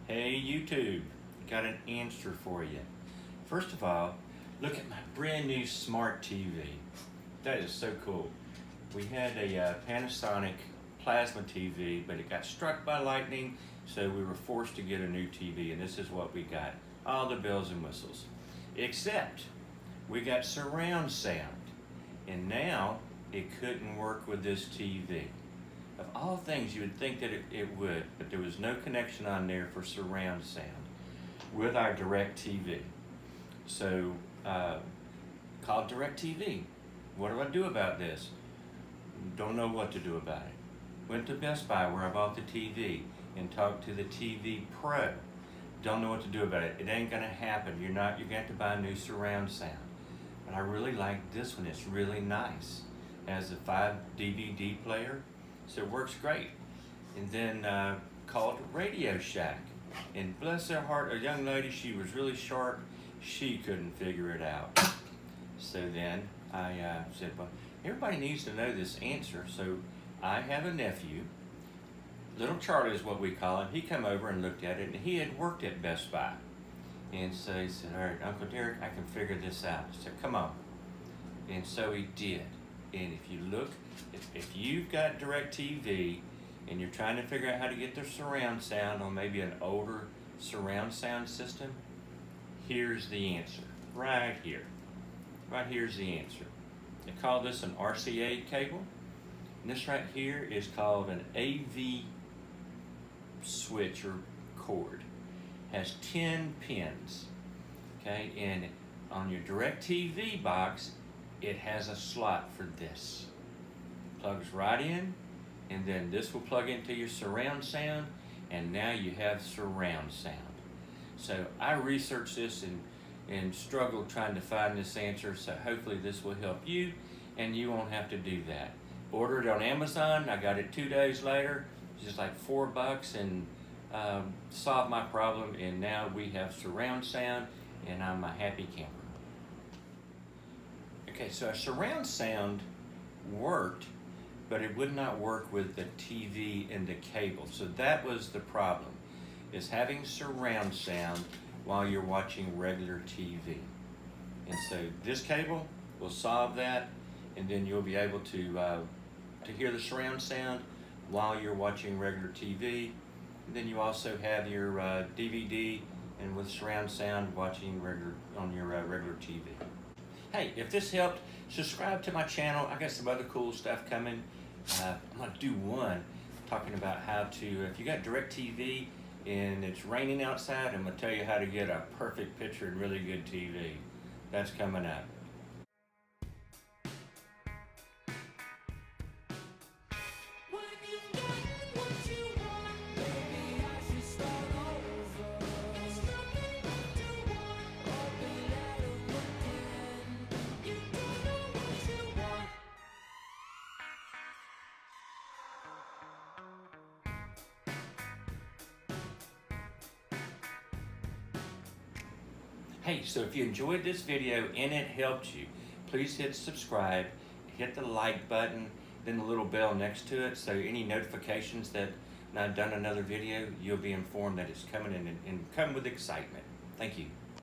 Hey YouTube, got an answer for you. First of all, look at my brand new smart TV. That is so cool. We had a Panasonic plasma TV, but it got struck by lightning, so we were forced to get a new TV, and this is what we got. All the bells and whistles. Except, we got surround sound, and now it couldn't work with this TV. Of all things, you would think that it would, but there was no connection on there for surround sound with our DirecTV. So, called DirecTV. What do I do about this? Don't know what to do about it. Went to Best Buy where I bought the TV and talked to the TV Pro. Don't know what to do about it. It ain't gonna happen. You're gonna have to buy a new surround sound. But I really like this one. It's really nice. It has a 5 DVD player. So it works great. And then called Radio Shack. And bless her heart, a young lady, she was really sharp. She couldn't figure it out. So then I said, well, everybody needs to know this answer. So I have a nephew. Little Charlie is what we call him. He came over and looked at it, and he had worked at Best Buy. And so he said, all right, Uncle Derek, I can figure this out. I said, come on. And so he did. And if you look, if you've got DirecTV and you're trying to figure out how to get the surround sound on maybe an older surround sound system, here's the answer, right here. Right here's the answer. They call this an RCA cable. And this right here is called an AV switch or cord. Has 10 pins, okay? And on your DirecTV box, it has a slot for this. Plugs right in, and then this will plug into your surround sound, and now you have surround sound. So I researched this and struggled trying to find this answer, so hopefully this will help you, and you won't have to do that. Ordered it on Amazon, I got it 2 days later, just like $4, and solved my problem, and now we have surround sound, and I'm a happy camper. Okay, so surround sound worked, but it would not work with the TV and the cable. So that was the problem, is having surround sound while you're watching regular TV. And so this cable will solve that, and then you'll be able to hear the surround sound while you're watching regular TV. And then you also have your DVD and with surround sound watching on your regular TV. Hey, if this helped, subscribe to my channel. I got some other cool stuff coming. I'm gonna do one talking about how to, if you got DirecTV and it's raining outside, I'm gonna tell you how to get a perfect picture and really good TV. That's coming up. Hey, so if you enjoyed this video and it helped you, please hit subscribe, hit the like button, then the little bell next to it, so any notifications that I've done another video, you'll be informed that it's coming in and come with excitement. Thank you.